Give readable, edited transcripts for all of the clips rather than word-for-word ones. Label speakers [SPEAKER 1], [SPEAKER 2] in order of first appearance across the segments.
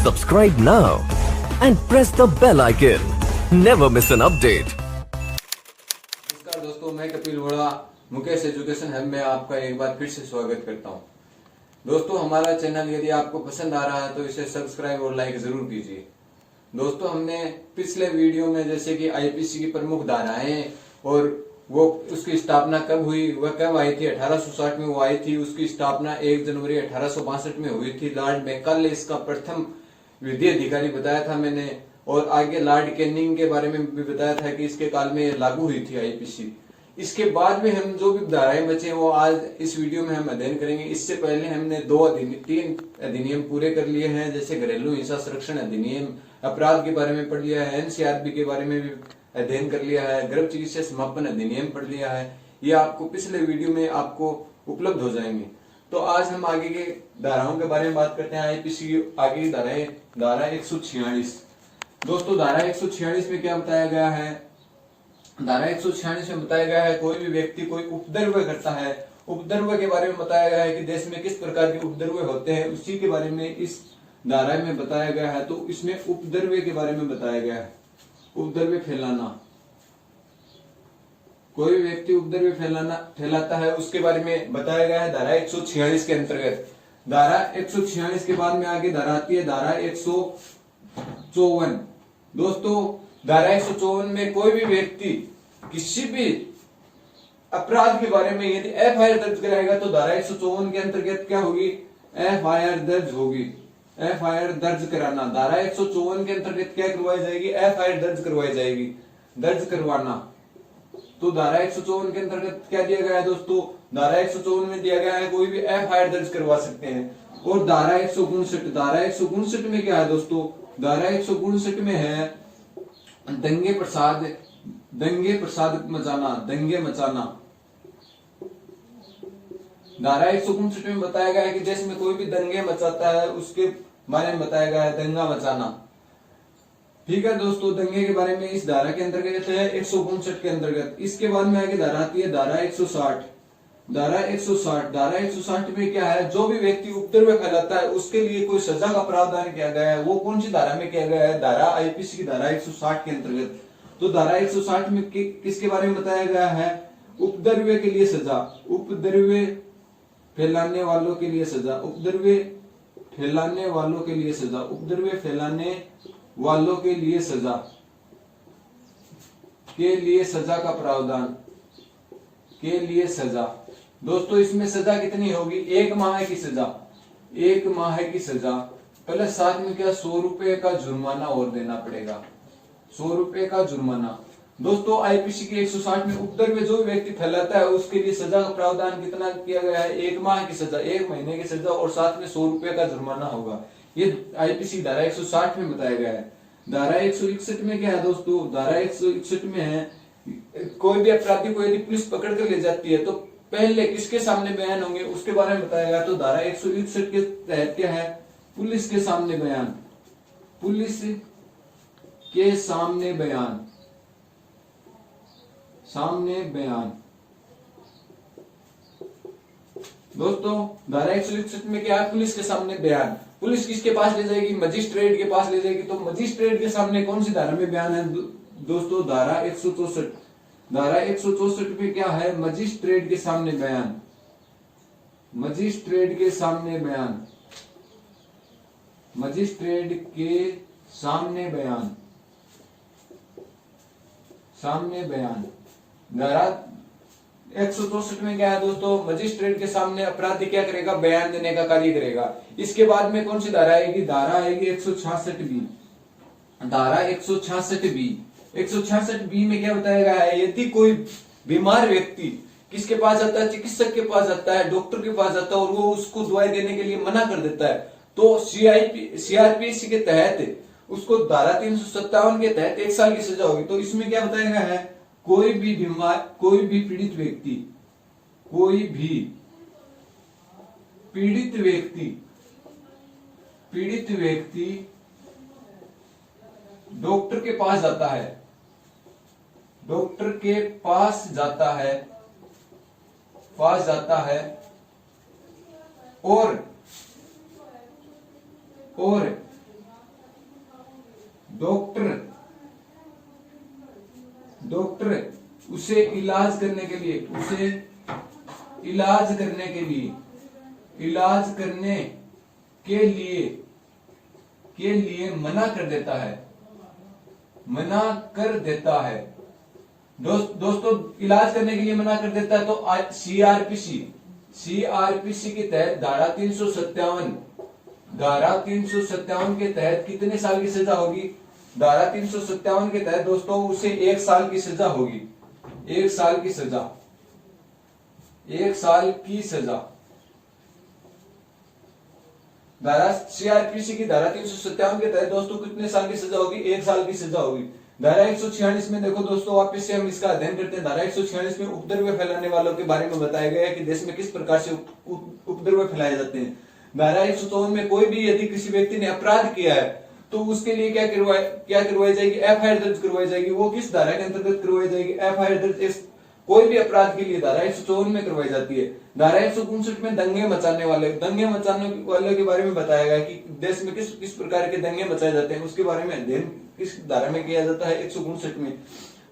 [SPEAKER 1] Subscribe now and press the bell icon. Never miss an update.
[SPEAKER 2] नमस्कार दोस्तों, मैं Kapil वोड़ा Mukesh education hub में आपका एक बार फिर से स्वागत करता हूं। दोस्तों, हमारा चैनल यदि आपको पसंद आ रहा है तो इसे सब्सक्राइब और लाइक जरूर कीजिए। दोस्तों, हमने पिछले वीडियो में जैसे कि आईपीसी की प्रमुख धाराएं और वो उसकी स्थापना कब हुई, वह कब आई थी, 1860 में वो आई थी। उसकी स्थापना 1 जनवरी 1862 में हुई थी। लॉर्ड मैकाले इसका प्रथम विधि अधिकारी बताया था मैंने, और आगे लॉर्ड कैनिंग के बारे में भी बताया था कि इसके काल में लागू हुई थी आईपीसी। इसके बाद में हम जो भी धाराएं बचे वो आज इस वीडियो में हम अध्ययन करेंगे। इससे पहले हमने 3 अधिनियम पूरे कर लिए हैं, जैसे घरेलू हिंसा संरक्षण अधिनियम, अपराध के बारे में पढ़ लिया है, एनसीआरबी के बारे में भी अध्ययन कर लिया है, गर्भ चिकित्सा समापन अधिनियम पढ़ लिया है। ये आपको पिछले वीडियो में आपको उपलब्ध हो जाएंगे। तो आज हम आगे के धाराओं के बारे में बात करते हैं। आईपीसी की आगे की धाराएं, धारा 146। दोस्तों, धारा 146 में क्या बताया गया है? धारा 146 में बताया गया है कोई भी व्यक्ति कोई उपद्रव करता है, उपद्रव के बारे में बताया गया है कि देश में किस प्रकार के उपद्रव होते हैं, उसी के बारे में इस धारा में बताया गया है। तो इसमें उपद्रव के बारे में बताया गया है। उपद्रव फैलाना, कोई व्यक्ति उपद्रव फैलाता है उसके बारे में बताया गया है धारा 146 के अंतर्गत। धारा 146 के बाद में आगे धारा आती है धारा 154। दोस्तों, धारा 154 में कोई भी व्यक्ति किसी भी अपराध के बारे में यदि एफआईआर दर्ज कराएगा तो धारा 154 के अंतर्गत क्या होगी? एफआईआर दर्ज होगी। एफआईआर दर्ज कराना, धारा 154 के अंतर्गत क्या करवाई जाएगी? एफआईआर दर्ज करवाई जाएगी। दर्ज करवाना, तो धारा 154 के अंतर्गत क्या दिया गया है दोस्तों? धारा 154 में दिया गया है कोई भी एफआईआर दर्ज करवा सकते हैं। और धारा 159, धारा 159 में क्या है दोस्तों? धारा 159 में है दंगे प्रसाद मचाना, दंगे मचाना। धारा 159 में बताया गया है कि देश में कोई भी दंगे मचाता है उसके बारे में बताया गया है दंगा मचाना। ठीक है दोस्तों, दंगे के बारे में इस धारा के अंतर्गत है 159 के अंतर्गत। इसके बाद में आगे धारा आती है धारा 160। धारा 160 में क्या है? जो भी व्यक्ति उपद्रव फैलाता है उसके लिए कोई सजा का प्रावधान किया गया है। वो कौन सी धारा में किया गया है? धारा आईपीसी की धारा 160 के अंतर्गत। तो धारा 160 में किसके बारे में बताया गया है? उपद्रव के लिए सजा, उपद्रव फैलाने वालों के लिए सजा, उपद्रव फैलाने वालों के लिए सजा, उपद्रव फैलाने वालों के लिए सजा का प्रावधान के लिए सजा। दोस्तों, इसमें सजा कितनी होगी? 1 माह की सजा, 1 माह की सजा प्लस साथ में क्या 100 रुपए का जुर्माना और देना पड़ेगा, 100 रुपए का जुर्माना। दोस्तों, आईपीसी की 160 में उपद्रव जो व्यक्ति फैलाता है उसके लिए सजा का प्रावधान कितना किया गया है? 1 माह की सजा, 1 महीने की सजा और साथ में 100 रुपए का जुर्माना होगा। ये आईपीसी धारा 160 में बताया गया है। धारा 161 में क्या है दोस्तों? धारा 161 में है कोई भी अपराधी को यदि पुलिस पकड़ कर ले जाती है तो पहले किसके सामने बयान होंगे उसके बारे में बताया गया। तो धारा 161 के तहत क्या है? पुलिस के सामने बयान, पुलिस के सामने बयान, सामने बयान। दोस्तों, धारा 161 में क्या है? पुलिस के सामने बयान। पुलिस किसके पास ले जाएगी? मजिस्ट्रेट के पास ले जाएगी। तो मजिस्ट्रेट के सामने कौन सी धारा में बयान है दोस्तों? धारा 164। धारा 164 में क्या है? मजिस्ट्रेट के सामने बयान, मजिस्ट्रेट के सामने बयान, मजिस्ट्रेट के सामने बयान, सामने बयान। धारा 164 में क्या है दोस्तों? मजिस्ट्रेट के सामने अपराधी क्या करेगा? बयान देने का कार्य करेगा। इसके बाद में कौन सी धारा आएगी? धारा आएगी 166 बी। धारा 166 बी, 166 बी में क्या बताया गया है? यदि कोई बीमार व्यक्ति किसके पास जाता है? चिकित्सक के पास जाता है, डॉक्टर के पास जाता है और वो उसको दवाई देने के लिए मना कर देता है तो सीआरपीसी के तहत उसको धारा 357 के तहत 1 साल की सजा होगी। तो इसमें क्या बताया गया है? कोई भी बीमार, कोई भी पीड़ित व्यक्ति, कोई भी पीड़ित व्यक्ति डॉक्टर के पास जाता है, डॉक्टर के पास जाता है और इलाज करने के लिए, उसे इलाज करने के लिए, इलाज करने के लिए मना कर देता है, मना कर देता है। दोस्तों इलाज करने के लिए मना कर देता है तो सीआरपीसी के तहत धारा 357 के तहत कितने साल की सजा होगी? धारा 357 के तहत दोस्तों उसे 1 साल की सजा होगी, 1 साल की सजा, 1 साल की सजा। धारा सीआरपीसी की धारा 357 के तहत दोस्तों कितने साल की सजा होगी? 1 साल की सजा होगी। धारा 146 में देखो दोस्तों, वापस से हम इसका अध्ययन करते हैं। धारा 146 में उपद्रव फैलाने वालों के बारे में बताया गया है कि देश में किस प्रकार से उपद्रव फैलाए जाते हैं। धारा 154 में कोई भी यदि किसी व्यक्ति ने अपराध किया है तो उसके लिए क्या करवाई जाएगी? एफआईआर दर्ज करवाई जाएगी। वो किस धारा के अंतर्गत करवाई जाएगी? एफआईआर दर्ज कोई भी अपराध के लिए धारा 154 में करवाई जाती है। धारा 159 में दंगे मचाने वाले के बारे में बताया गया कि देश में किस प्रकार के दंगे मचाए जाते हैं, उसके बारे में अध्ययन किस धारा में किया जाता है? 159 में।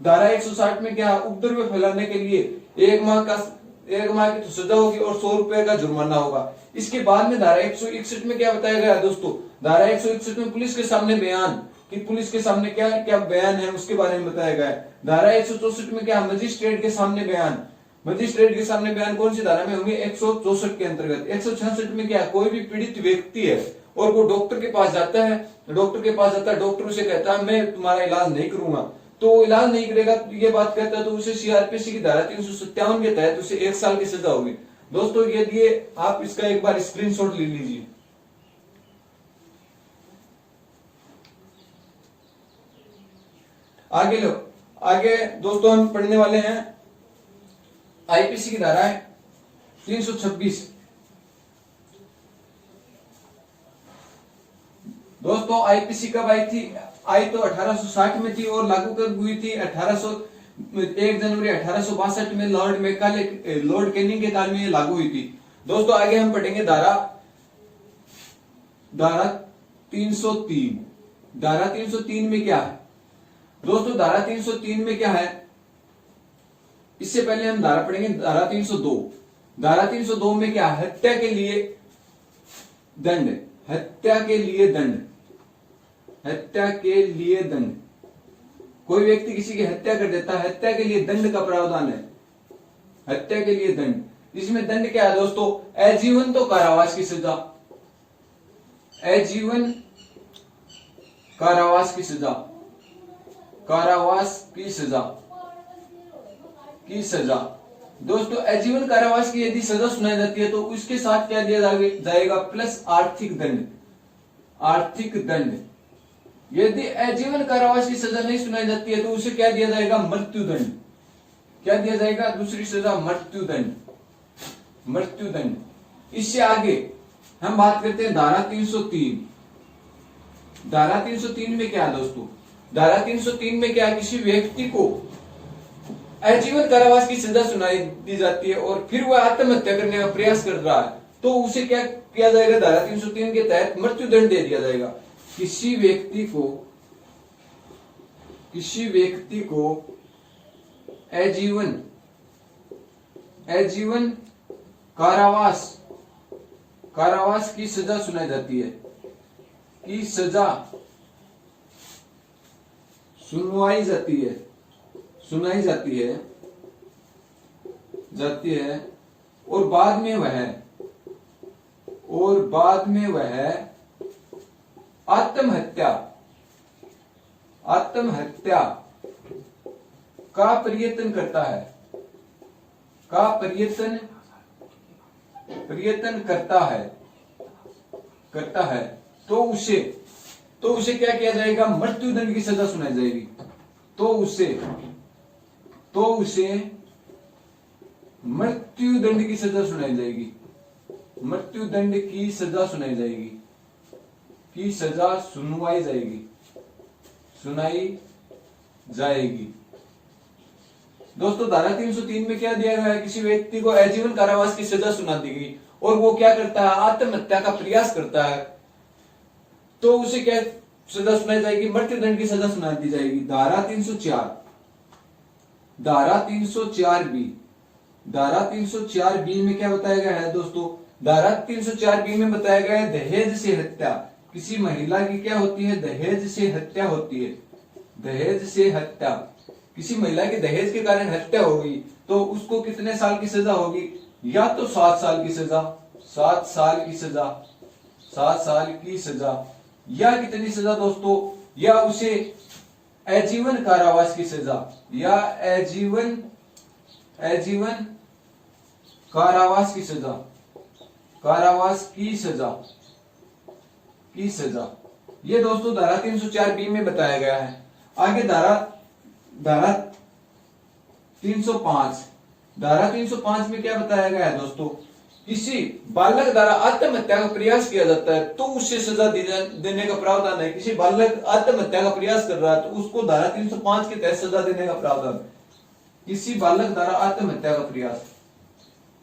[SPEAKER 2] धारा 160 में क्या? उपद्रव फैलाने के लिए 1 माह की सजा होगी और 100 रुपए का जुर्माना होगा। इसके बाद में धारा 161 में क्या बताया गया दोस्तों? धारा 161 में पुलिस के सामने बयान, कि पुलिस के सामने क्या क्या बयान है उसके बारे में बताया गया है। धारा 164 में क्या? मजिस्ट्रेट के सामने बयान। मजिस्ट्रेट के सामने बयान कौन सी धारा में होंगे? 164 के अंतर्गत। 166 में क्या? कोई भी पीड़ित व्यक्ति है और वो डॉक्टर के पास जाता है, डॉक्टर उसे कहता है मैं तुम्हारा इलाज नहीं करूंगा, तो इलाज नहीं करेगा, ये बात कहता है तो उसे सीआरपीसी की धारा 357 के तहत उसे 1 साल की सजा होगी। दोस्तों यदि आप इसका एक बार स्क्रीनशॉट ले लीजिए। आगे दोस्तों हम पढ़ने वाले हैं आईपीसी की धारा है 326। दोस्तों आईपीसी कब आई थी? आई तो 1860 में थी और लागू कब हुई थी? 1 जनवरी 1862 में लॉर्ड कैनिंग के काल में लागू हुई थी। दोस्तों आगे हम पढ़ेंगे धारा 303। धारा 303 में क्या है दोस्तों? धारा 303 में क्या है? इससे पहले हम धारा पढ़ेंगे धारा 302। धारा 302 में क्या? हत्या के लिए दंड, हत्या के लिए दंड, हत्या के लिए दंड। कोई व्यक्ति किसी की हत्या कर देता है, हत्या के लिए दंड का प्रावधान है, हत्या के लिए दंड। इसमें दंड क्या है दोस्तों? आजीवन तो कारावास की सजा, आजीवन कारावास की सजा, कारावास की सजा। दोस्तों आजीवन कारावास की यदि सजा सुनाई जाती है तो उसके साथ क्या दिया जाएगा? प्लस आर्थिक दंड, आर्थिक दंड। यदि आजीवन कारावास की सजा नहीं सुनाई जाती है तो उसे क्या दिया जाएगा? मृत्यु दंड। क्या दिया जाएगा? दूसरी सजा मृत्यु दंड, मृत्यु दंड। इससे आगे हम बात करते हैं धारा 303। धारा 303 में क्या है दोस्तों? धारा 303 में क्या? किसी व्यक्ति को आजीवन कारावास की सजा सुनाई दी जाती है और फिर वह आत्महत्या करने का प्रयास कर रहा है तो उसे क्या किया जाएगा? धारा 303 के तहत मृत्यु दंड दे दिया जाएगा। किसी व्यक्ति को आजीवन कारावास की सजा सुनाई जाती है, की सजा सुनाई जाती है और बाद में वह आत्महत्या का प्रयत्न करता है तो उसे क्या किया जाएगा? मृत्यु दंड की सजा सुनाई जाएगी। तो उसे मृत्यु दंड की सजा सुनाई जाएगी, मृत्यु दंड की सजा सुनाई जाएगी, की सजा सुनाई जाएगी। दोस्तों धारा 303 में क्या दिया गया है? किसी व्यक्ति को आजीवन कारावास की सजा सुना दी गई और वो क्या करता है? आत्महत्या का प्रयास करता है तो उसे क्या सजा सुनाई जाएगी? मृत्यु दंड की सजा सुना दी जाएगी। धारा 304। धारा 304 बी, धारा 304 बी में क्या बताया गया है दोस्तों? धारा 304 बी में बताया गया है दहेज से हत्या, किसी महिला की क्या होती है? दहेज से हत्या होती है। दहेज से हत्या, किसी महिला की दहेज के कारण हत्या हो गई तो उसको कितने साल की सजा होगी? या तो 7 साल की सजा, 7 साल की सजा, 7 साल की सजा, या कितनी सजा दोस्तों? या उसे आजीवन कारावास की सजा, या आजीवन कारावास की सजा, कारावास की सजा। ये दोस्तों धारा 304 बी में बताया गया है। आगे धारा 305, धारा 305 में क्या बताया गया है दोस्तों? किसी बालक द्वारा आत्महत्या का प्रयास किया जाता है तो उसे सजा देने का प्रावधान है। किसी बालक आत्महत्या का प्रयास कर रहा है तो उसको धारा 305 के तहत सजा देने का प्रावधान। किसी बालक द्वारा आत्महत्या का प्रयास,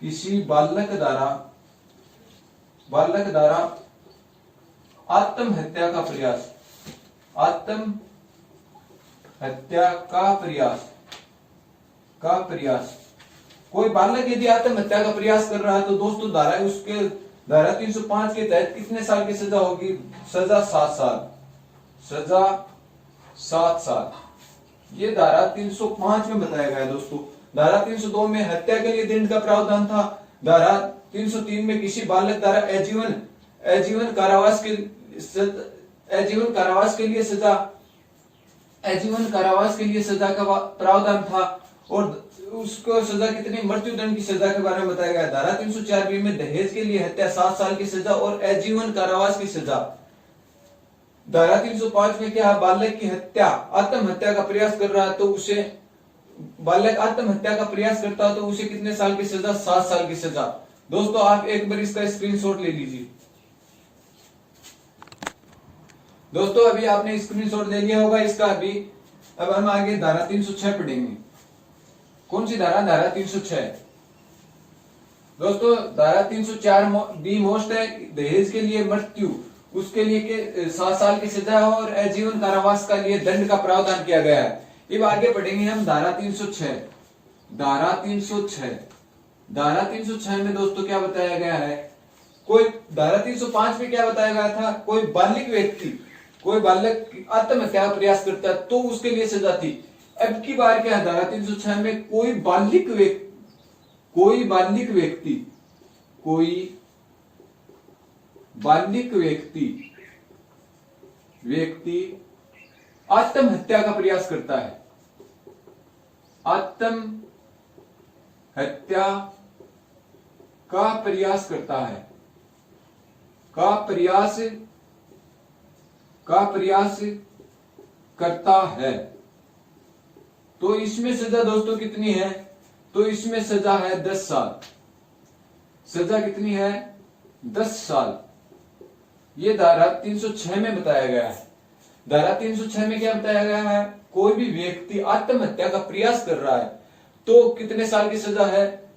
[SPEAKER 2] किसी बालक द्वारा आत्महत्या का प्रयास, आत्महत्या का प्रयास, कोई बालक यदि आत्महत्या का प्रयास कर रहा है तो दोस्तों धारा 305 के तहत कितने साल की सजा होगी? सजा 7 साल, सजा 7 साल। ये धारा 305 में बताया गया है दोस्तों। धारा 302 में हत्या के लिए दंड का प्रावधान था। धारा 303 में किसी बालक द्वारा आजीवन कारावास के लिए सजा का प्रावधान था। और उसको सजा कितनी? मृत्यु दंड की सजा के बारे में बताया गया। धारा 304 बी में दहेज के लिए हत्या 7 साल की सजा और आजीवन कारावास की सजा। धारा 305 में क्या है? बालक की हत्या, आत्महत्या का प्रयास कर रहा है तो उसे, बालक आत्महत्या का प्रयास करता है तो उसे कितने साल की सजा? 7 साल की सजा। दोस्तों आप एक बार इसका स्क्रीनशॉट ले लीजिए। दोस्तों अभी आपने स्क्रीनशॉट ले लिया होगा इसका। अभी अब हम आगे धारा 306 पढ़ेंगे। कौन सी धारा? धारा 306। दोस्तों धारा 304 बी मोस्ट है, दहेज के लिए मृत्यु, उसके लिए के 7 साल की सजा और आजीवन कारावास का लिए दंड का प्रावधान किया गया है। अब आगे पढ़ेंगे हम धारा 306। धारा 306 में दोस्तों क्या बताया गया है? कोई धारा 305 में क्या बताया गया था? कोई बालक आत्महत्या का प्रयास करता है तो उसके लिए सजा थी। अब की बार क्या है? धारा 306 में कोई बालिक व्यक्ति आत्महत्या का प्रयास करता है, आत्महत्या का प्रयास करता है, का प्रयास करता है तो इसमें सजा दोस्तों कितनी है? तो इसमें सजा है 10 साल। सजा कितनी है? 10 साल। ये धारा 306 में बताया गया है। धारा 306 में क्या बताया गया है? कोई भी व्यक्ति आत्महत्या का प्रयास कर रहा है तो कितने साल की सजा है?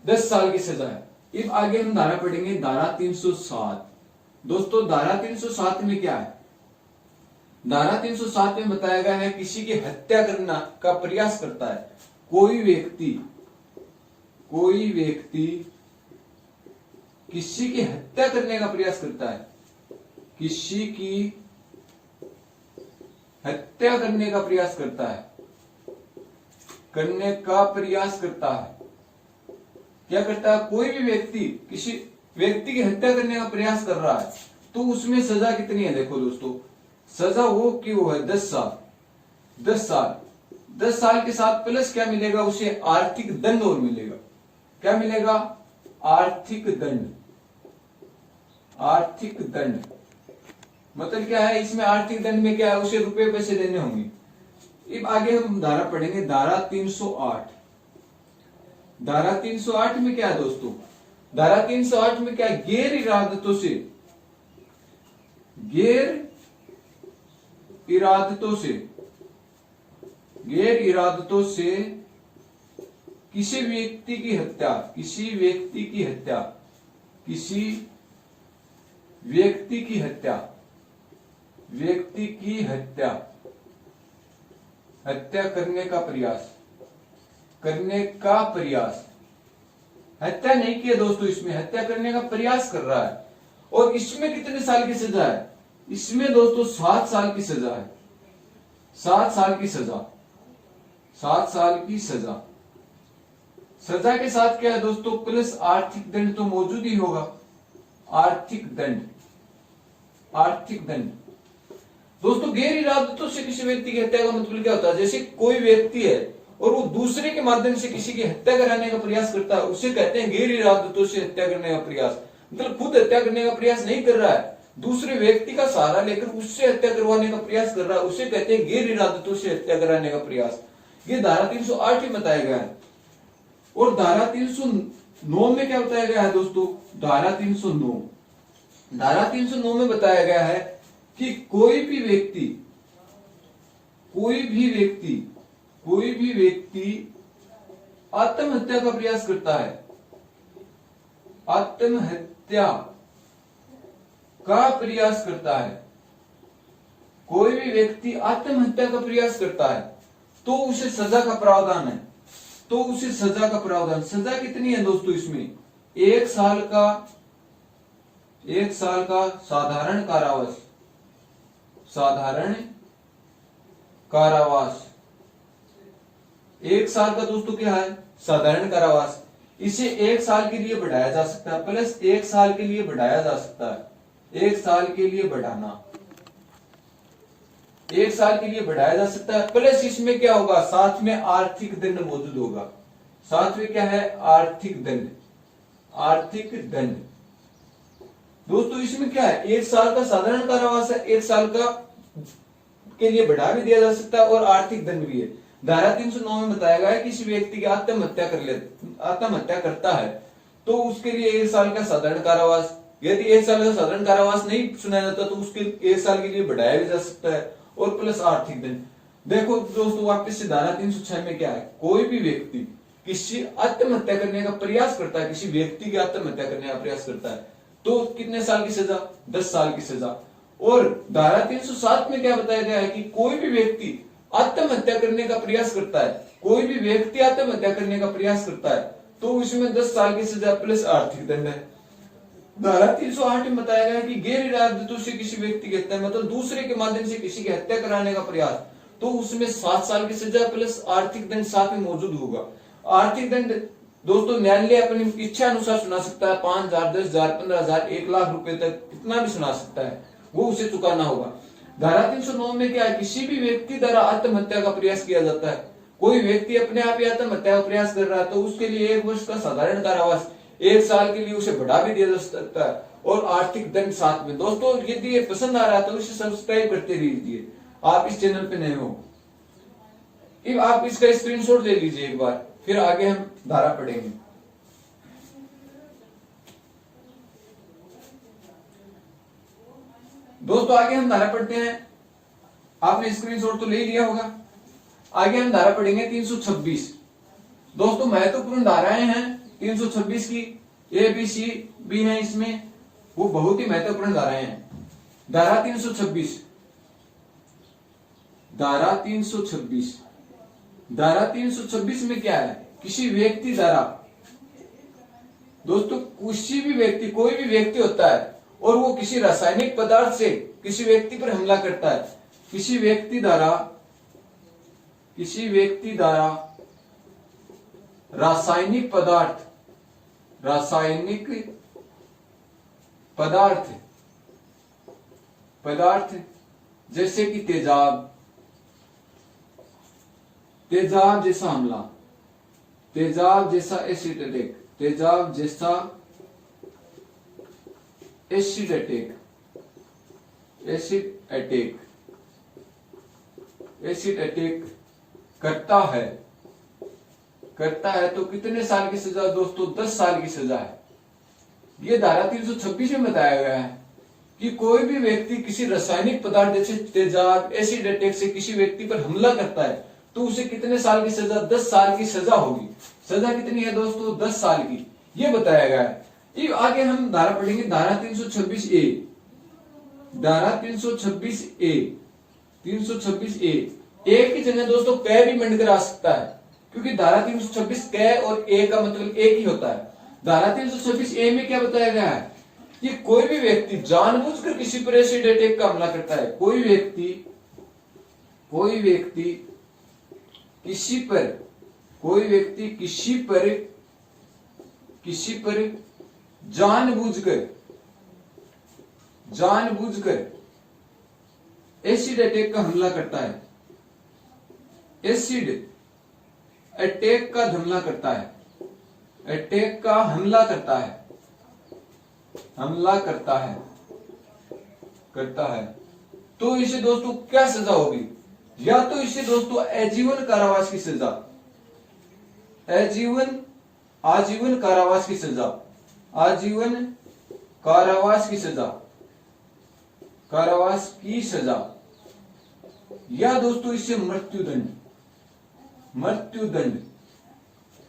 [SPEAKER 2] 10 साल की सजा है। अब आगे हम धारा पढ़ेंगे धारा 307। दोस्तों धारा 307 में क्या है? धारा 307 में बताया गया है किसी की हत्या करना का प्रयास करता है। कोई व्यक्ति किसी की हत्या करने का प्रयास करता है, किसी की हत्या करने का प्रयास करता है, क्या करता है? कोई भी व्यक्ति किसी व्यक्ति की हत्या करने का प्रयास कर रहा है तो उसमें सजा कितनी है? देखो दोस्तों, सजा वो है 10 साल। 10 साल के साथ प्लस क्या मिलेगा? उसे आर्थिक दंड और मिलेगा। क्या मिलेगा? आर्थिक दंड मतलब क्या है? इसमें आर्थिक दंड में क्या है? उसे रुपए पैसे देने होंगे। अब आगे हम धारा पढ़ेंगे धारा 308। धारा 308 में क्या है दोस्तों? धारा 308 में क्या? गैर इरादतों से किसी व्यक्ति की हत्या, हत्या करने का प्रयास, करने का प्रयास, हत्या नहीं किया दोस्तों, इसमें हत्या करने का प्रयास कर रहा है। और इसमें कितने साल की सजा है? इसमें दोस्तों 7 साल की सजा है। 7 साल की सजा, 7 साल की सजा। सजा के साथ क्या है दोस्तों? प्लस आर्थिक दंड तो मौजूद ही होगा। आर्थिक दंड, आर्थिक दंड। दोस्तों गैर इरादतों से किसी व्यक्ति की हत्या का मतलब क्या होता है? जैसे कोई व्यक्ति है और वो दूसरे के माध्यम से किसी की हत्या कराने का प्रयास करता है, उसे कहते हैं गैर इरादतों से हत्या करने का प्रयास। मतलब खुद हत्या करने का प्रयास नहीं कर रहा है, दूसरे व्यक्ति का सहारा लेकर उससे हत्या करवाने का प्रयास कर रहा है, उसे कहते हैं गैर इरादतों से हत्या कराने का प्रयास। ये धारा 308 में बताया गया है। और धारा 309 में क्या बताया गया है दोस्तों? धारा 309, धारा 309 में बताया गया है कि कोई भी व्यक्ति आत्महत्या का प्रयास करता है, आत्महत्या का प्रयास करता है, कोई भी व्यक्ति आत्महत्या का प्रयास करता है तो उसे सजा का प्रावधान है। तो उसे सजा का प्रावधान, सजा कितनी है दोस्तों? इसमें 1 साल का साधारण कारावास, साधारण कारावास। 1 साल का दोस्तों क्या है? साधारण कारावास। इसे 1 साल के लिए बढ़ाया जा सकता है, प्लस 1 साल के लिए बढ़ाया जा सकता है। 1 साल के लिए बढ़ाना, 1 साल के लिए बढ़ाया जा सकता है। प्लस इसमें क्या होगा? साथ में आर्थिक दंड मौजूद होगा। साथ में क्या है? आर्थिक दंड, आर्थिक दंड। दोस्तों इसमें क्या है? 1 साल का साधारण कारावास है, 1 साल का के लिए बढ़ा भी दिया जा सकता है और आर्थिक दंड भी है। धारा 309 में बताया गया है कि किसी व्यक्ति की आत्महत्या करता है तो उसके लिए 1 साल का साधारण कारावास, यदि 1 साल का साधारण कारावास नहीं सुनाया जाता तो उसके 1 साल के लिए बढ़ाया भी जा सकता है और प्लस आर्थिक दंड। देखो दोस्तों वापस से धारा 306 में क्या है? कोई भी व्यक्ति किसी आत्महत्या करने का प्रयास करता है, किसी व्यक्ति की आत्महत्या करने का प्रयास करता है तो कितने साल की सजा? 10 साल की सजा। और धारा 307 में क्या बताया गया है कि कोई भी व्यक्ति आत्महत्या करने का प्रयास करता है, कोई भी व्यक्ति आत्महत्या करने का प्रयास करता है तो उसमें 10 साल की सजा प्लस आर्थिक दंड है। धारा 308 में बताया गया है कि गैर इरादतों से किसी व्यक्ति की हत्या, मतलब दूसरे के माध्यम से किसी की हत्या कराने का प्रयास, तो उसमें 7 साल की सजा प्लस आर्थिक दंड साथ में मौजूद होगा। आर्थिक दंड दोस्तों न्यायालय अपनी इच्छा अनुसार सुना सकता है, 5,000, 10,000, 15,000, 1 लाख रुपए तक कितना भी सुना सकता है, वो उसे चुकाना होगा। धारा 309 में क्या है? किसी भी व्यक्ति द्वारा आत्महत्या का प्रयास किया जाता है, कोई व्यक्ति अपने आप ही आत्महत्या का प्रयास कर रहा है तो उसके लिए 1 वर्ष का साधारण कारावास, 1 साल के लिए उसे बढ़ा भी दिया जा सकता है और आर्थिक दंड साथ में। दोस्तों यदि ये पसंद आ रहा है तो इसे सब्सक्राइब करते रहिए, आप इस चैनल पे नए हो। आप इसका स्क्रीनशॉट ले लीजिए एक बार, फिर आगे हम धारा पढ़ेंगे। दोस्तों आगे हम धारा पढ़ते हैं, आपने स्क्रीनशॉट तो ले लिया होगा। आगे हम धारा पढ़ेंगे 326। दोस्तों महत्वपूर्ण धाराएं हैं 326 की, ए बी सी भी है इसमें, वो बहुत ही महत्वपूर्ण धाराएं हैं। धारा 326, धारा 326, धारा 326 में क्या है? किसी व्यक्ति द्वारा, दोस्तों किसी भी व्यक्ति, कोई भी व्यक्ति होता है और वो किसी रासायनिक पदार्थ से किसी व्यक्ति पर हमला करता है, किसी व्यक्ति द्वारा रासायनिक पदार्थ जैसे कि तेजाब जैसा हमला, तेजाब जैसा एसिड अटैक, तेजाब जैसा एसिड अटैक करता है तो कितने साल की सजा? दोस्तों 10 साल की सजा है। ये धारा 326 में बताया गया है कि कोई भी व्यक्ति किसी रासायनिक पदार्थ जैसे तेजाब, एसिड अटैक से किसी व्यक्ति पर हमला करता है तो उसे कितने साल की सजा? 10 साल की सजा होगी। सजा कितनी है दोस्तों? 10 साल की, ये बताया गया है। आगे हम धारा पढ़ेंगे धारा 326A, धारा 326A, 326A। ए की जगह दोस्तों कै भी मंडकर आ सकता है, क्योंकि धारा 326 क और ए का मतलब एक ही होता है। धारा 326 ए में क्या बताया गया है कि कोई भी व्यक्ति जानबूझकर किसी पर एसिड अटैक का हमला करता है। कोई व्यक्ति किसी पर जानबूझकर एसिड अटैक का हमला करता है। एसिड अटैक का हमला करता है। अटैक का हमला करता है तो इसे दोस्तों क्या सजा होगी? या तो इसे दोस्तों आजीवन कारावास की सजा, आजीवन कारावास की सजा, या दोस्तों इसे मृत्युदंड।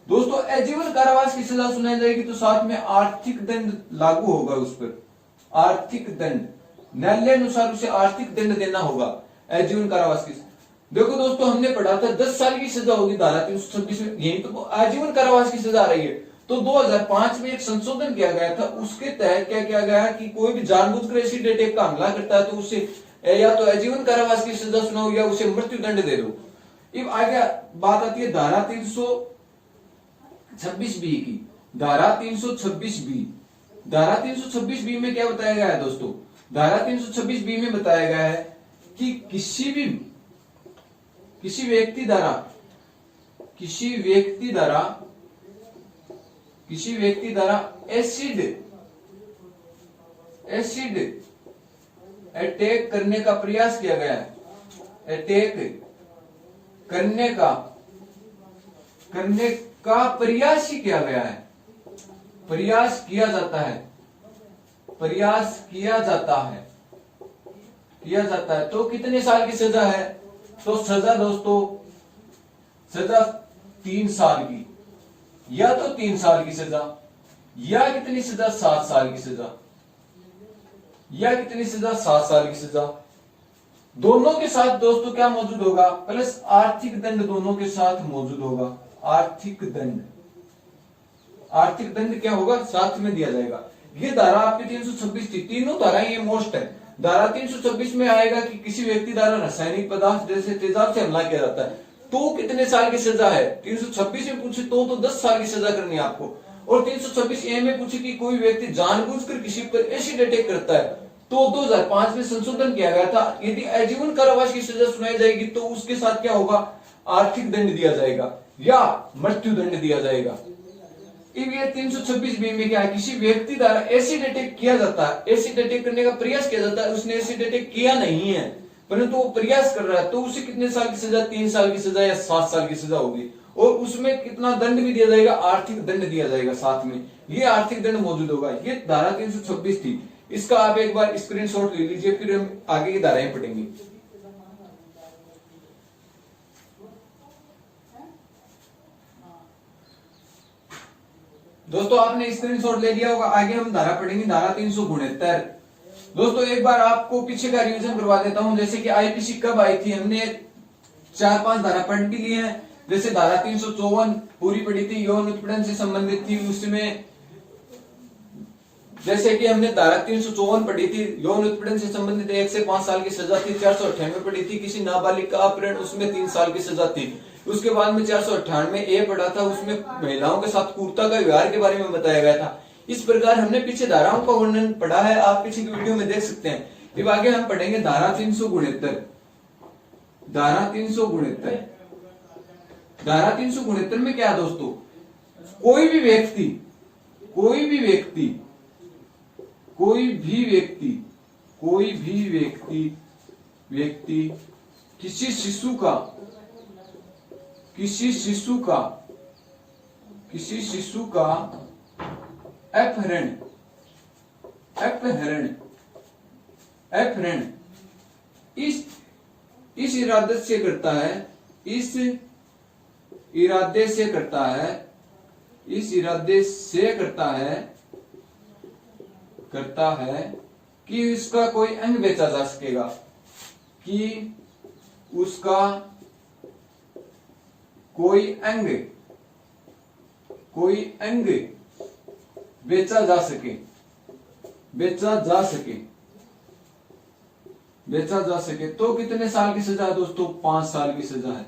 [SPEAKER 2] दोस्तों आजीवन कारावास की सजा सुनाई जाएगी तो साथ में आर्थिक दंड लागू होगा उस पर। आर्थिक दंड, न्यायालयानुसार उसे आर्थिक दंड देना होगा आजीवन कारावास की। देखो दोस्तों हमने पढ़ा था 10 साल की सजा होगी धारा 326 में, यही तो आजीवन कारावास की सजा आ रही है। तो 2005 में एक संशोधन किया गया था, उसके तहत क्या किया गया कि कोई भी जानबूझकर एसिड अटैक का हमला करता है तो उसे या तो आजीवन कारावास की सजा सुनाओ या उसे मृत्यु दंड दे दो। अब आगे बात आती है धारा 326 बी की। धारा 326 बी, धारा 326 बी में क्या बताया गया है दोस्तों? धारा 326 बी में बताया गया है कि किसी व्यक्ति द्वारा एसिड अटैक करने का प्रयास किया गया है। अटैक करने का प्रयास ही किया गया है। प्रयास किया जाता है तो कितने साल की सजा है? तो सजा दोस्तों, सजा 3 साल की, या तो 3 साल की सजा, या कितनी सजा 7 साल की सजा, या कितनी सजा 7 साल की सजा। दोनों के साथ दोस्तों क्या मौजूद होगा? प्लस आर्थिक दंड दोनों के साथ मौजूद होगा। आर्थिक दंड क्या होगा? साथ में दिया जाएगा। ये धारा आपकी 326 थी, तीनों धाराएं ये मोस्ट है। धारा 326 में आएगा कि किसी व्यक्ति द्वारा रासायनिक पदार्थ जैसे तेजाब से हमला किया जाता है तो कितने साल की सजा है? 326 में पूछे तो 10 साल की सजा करनी है आपको। और 326 ए में पूछे कि कोई व्यक्ति जानबूझकर किसी पर एसिड अटैक करता है तो 2005 में संशोधन किया गया था। यदि आजीवन कारावास की सजा सुनाई जाएगी तो उसके साथ क्या होगा? आर्थिक दंड दिया जाएगा या मृत्यु दंड दिया जाएगा। अब ये 326 बी में क्या है? किसी व्यक्ति द्वारा एसिड अटैक किया जाता है, एसिड अटैक करने का प्रयास किया जाता है, उसने एसिड अटैक किया नहीं है परंतु वो प्रयास कर रहा है तो उसे कितने साल की सजा? 3 साल की सजा या 7 साल की सजा होगी। और उसमें कितना दंड भी दिया जाएगा? आर्थिक दंड दिया जाएगा साथ में। ये आर्थिक दंड मौजूद होगा। ये धारा 326 थी। इसका आप एक बार स्क्रीनशॉट ले लीजिए, फिर हम आगे की धाराएं पढ़ेंगे। दोस्तों आपने स्क्रीनशॉट ले लिया होगा, आगे हम धारा पढ़ेंगे। धारा 369। दोस्तों एक बार आपको पीछे का रिवीजन करवा देता हूं। जैसे कि आईपीसी कब आई थी, हमने 4-5 धारा पढ़ भी ली है। जैसे धारा 354 पूरी पढ़ी थी, यौन उत्पीड़न से संबंधित थी। उसमें जैसे कि हमने धारा 354 पढ़ी थी, यौन उत्पीड़न से संबंधित 1 से 5 साल की सजा थी। 498 पढ़ी थी, किसी नाबालिग का अपहरण, उसमें 3 साल की सजा थी। उसके बाद में 498 ए पढ़ा था, उसमें महिलाओं के साथ क्रूरता का व्यवहार के बारे में बताया गया था। इस प्रकार हमने पीछे धाराओं का वर्णन पढ़ा है, आप पीछे की वीडियो में देख सकते हैं। अब आगे हम पढ़ेंगे धारा 369। धारा 369, धारा 369 में क्या है दोस्तों? कोई भी व्यक्ति किसी शिशु का अपहरण इस इरादे से करता है कि उसका कोई अंग बेचा जा सकेगा, कि उसका कोई अंग बेचा जा सके, तो कितने साल की सजा है दोस्तों? 5 साल की सजा है।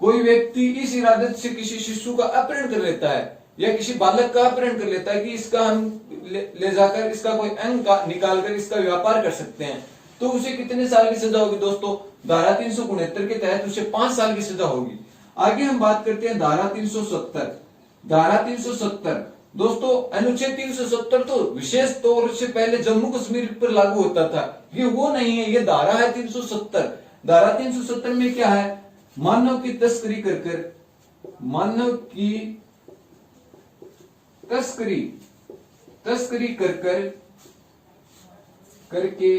[SPEAKER 2] कोई व्यक्ति इस इरादे से किसी शिशु का अपहरण कर लेता है या किसी बालक का अपहरण कर लेता है कि इसका हम ले जाकर इसका कोई अंग का निकाल कर इसका व्यापार कर सकते हैं, तो उसे कितने साल की सजा होगी दोस्तों? धारा 369 के तहत उसे 5 साल की सजा होगी। आगे हम बात करते हैं धारा 370। धारा 370 दोस्तों, अनुच्छेद 370 तो विशेष तौर से पहले जम्मू कश्मीर पर लागू होता था, ये वो नहीं है, ये धारा है 370। धारा 370 में क्या है? मानव की तस्करी करके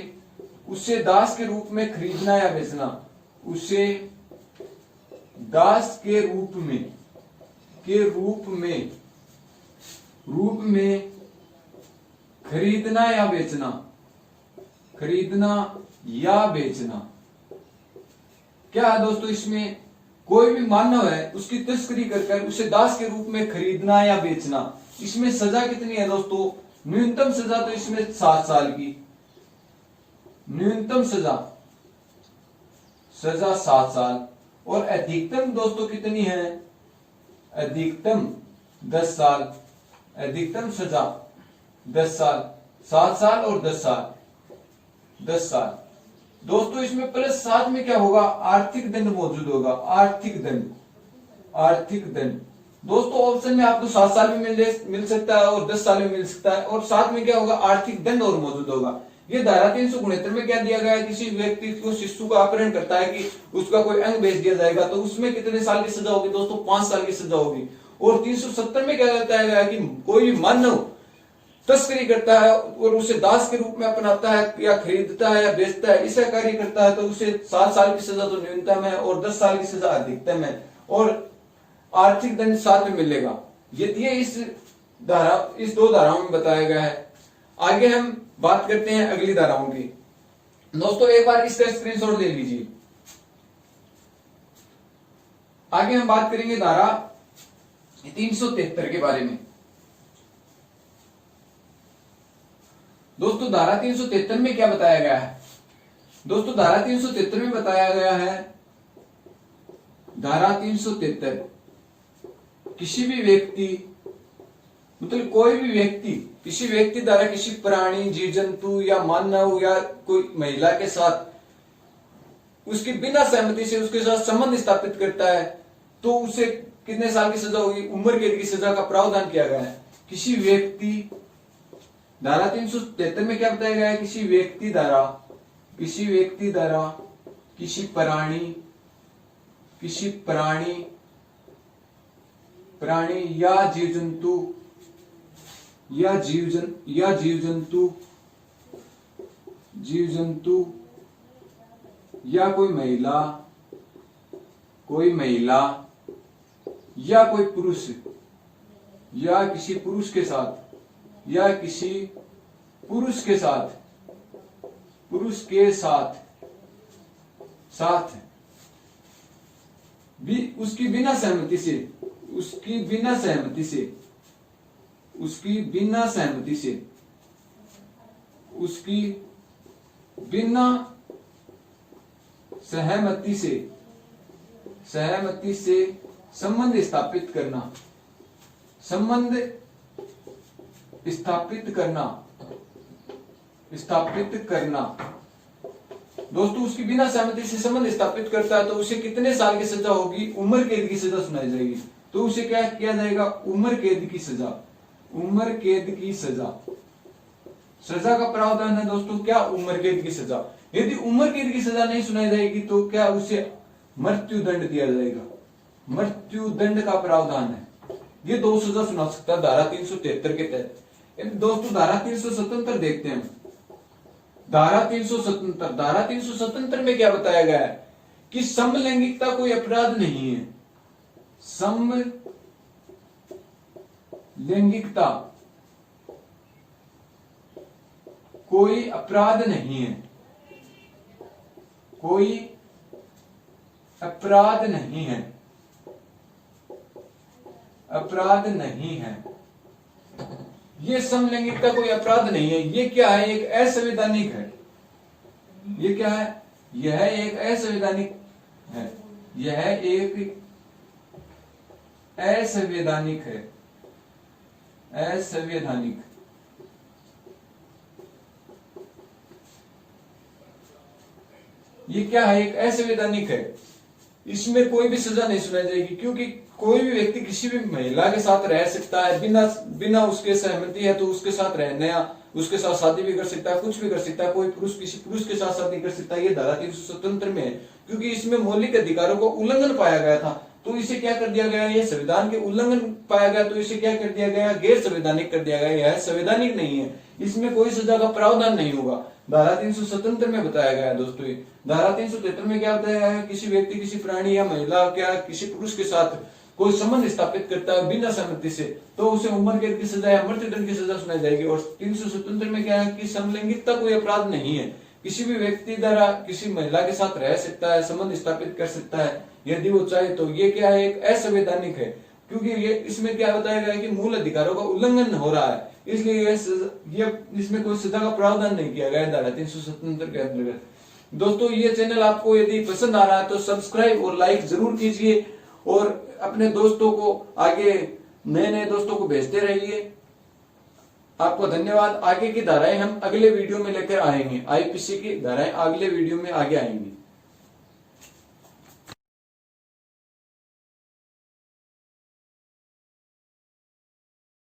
[SPEAKER 2] उसे दास के रूप में खरीदना या बेचना, उसे दास के रूप में खरीदना या बेचना। क्या है दोस्तों? इसमें कोई भी मानव है उसकी तस्करी कर उसे दास के रूप में खरीदना या बेचना। इसमें सजा कितनी है दोस्तों? न्यूनतम सजा तो इसमें 7 साल की, न्यूनतम सजा 7 साल, और अधिकतम दोस्तों कितनी है? अधिकतम 10 साल, अधिकतम सजा 10 साल, 7 साल और 10 साल। दोस्तों इसमें प्लस साथ में क्या होगा? आर्थिक दंड मौजूद होगा, आर्थिक दंड। दोस्तों ऑप्शन में आपको 7 साल में मिल सकता है और 10 साल में मिल सकता है, और साथ में क्या होगा? आर्थिक दंड और मौजूद होगा। ये धारा 369 में क्या दिया गया है? किसी व्यक्ति को शिशु का अपहरण करता है कि उसका कोई अंग बेच दिया जाएगा, तो उसमें कितने साल की सजा होगी दोस्तों? 5 साल की सजा होगी। और 370 में क्या बताया गया है कि कोई भी मानव तस्करी करता है और उसे दास के रूप में अपनाता है या खरीदता है या बेचता है, ऐसा कार्य करता है, तो उसे 7 साल की सजा तो न्यूनतम है और 10 साल की सजा अधिकतम है, और आर्थिक दंड साथ में मिलेगा। ये इस 2 धाराओं में बताया गया है। आगे हम बात करते हैं अगली धाराओं की। दोस्तों एक बार इसका स्क्रीनशॉट ले लीजिए। आगे हम बात करेंगे धारा 373 के बारे में। दोस्तों धारा 373 में क्या बताया गया है? दोस्तों धारा 373 में बताया गया है, धारा 373 किसी भी व्यक्ति, मतलब कोई भी व्यक्ति, किसी व्यक्ति द्वारा किसी प्राणी, जीव जंतु या मानव या कोई महिला के साथ उसकी बिना सहमति से उसके साथ संबंध स्थापित करता है, तो उसे कितने साल की सजा होगी? उम्र कैद की सजा का प्रावधान किया गया है। किसी व्यक्ति, धारा 373 में क्या बताया गया है? किसी व्यक्ति द्वारा किसी प्राणी या जीव जंतु या कोई महिला या कोई पुरुष या किसी पुरुष के साथ भी उसकी बिना सहमति से संबंध स्थापित करना। दोस्तों उसकी बिना सहमति से संबंध स्थापित करता है, तो उसे कितने साल की सजा होगी? उम्र कैद की सजा सुनाई जाएगी। तो उसे क्या किया जाएगा? उम्र कैद की सजा का प्रावधान है दोस्तों क्या? उम्र कैद की सजा। यदि उम्र कैद की सजा नहीं सुनाई जाएगी तो क्या उसे मृत्यु दंड दिया जाएगा? मृत्यु दंड का प्रावधान है। ये 2 सजा सुना सकता है धारा 373 के तहत। दोस्तों धारा 377 देखते हैं। धारा 377 में क्या बताया गया है? कि समलैंगिकता कोई अपराध नहीं है। समलैंगिकता कोई अपराध नहीं है, कोई अपराध नहीं है। अपराध नहीं है। ये समलैंगिकता कोई अपराध नहीं है। ये क्या है? एक असंवैधानिक है। ये क्या है? यह एक असंवैधानिक है। यह एक असंवैधानिक है। असंवैधानिक। ये क्या है? एक असंवैधानिक है। इसमें कोई भी सजा नहीं सुनाई जाएगी, क्योंकि कोई भी व्यक्ति किसी भी महिला के साथ रह सकता है बिना उसके सहमति है तो उसके साथ रहने या उसके साथ शादी भी कर सकता है, कुछ भी कर सकता है। कोई पुरुष किसी पुरुष के साथ शादी कर सकता है। ये धारा 377 में है, क्योंकि इसमें मौलिक अधिकारों को उल्लंघन पाया गया था, तो इसे क्या कर दिया गया? ये संविधान के उल्लंघन पाया गया, तो इसे क्या कर दिया गया? गैर संवैधानिक कर दिया गया। यह संवैधानिक नहीं है। इसमें कोई सजा का प्रावधान नहीं होगा। धारा 377 में बताया गया है दोस्तों। धारा 373 में क्या बताया गया है? किसी व्यक्ति किसी प्राणी या महिला क्या किसी पुरुष के साथ कोई संबंध स्थापित करता है बिना सहमति से, तो उसे उम्र कैद की सजा या मृत्युदंड की सजा सुनाई जाएगी। और 377 में क्या है कि समलैंगिकता कोई अपराध नहीं है। किसी भी व्यक्ति द्वारा किसी महिला के साथ रह सकता है, संबंध स्थापित कर सकता है यदि वो चाहे तो। ये क्या है? एक असंवैधानिक है, क्योंकि ये इसमें क्या बताया गया है कि मूल अधिकारों का उल्लंघन हो रहा है, इसलिए ये इसमें कोई सजा का प्रावधान नहीं किया गया है धारा 377 के अंतर्गत। दोस्तों, ये चैनल आपको यदि पसंद आ रहा है तो सब्सक्राइब और लाइक जरूर कीजिए और अपने दोस्तों को आगे नए दोस्तों को भेजते रहिए। आपको धन्यवाद। आगे की धाराएं हम अगले वीडियो में लेकर आएंगे। आईपीसी की धाराएं अगले वीडियो में आगे आएंगी।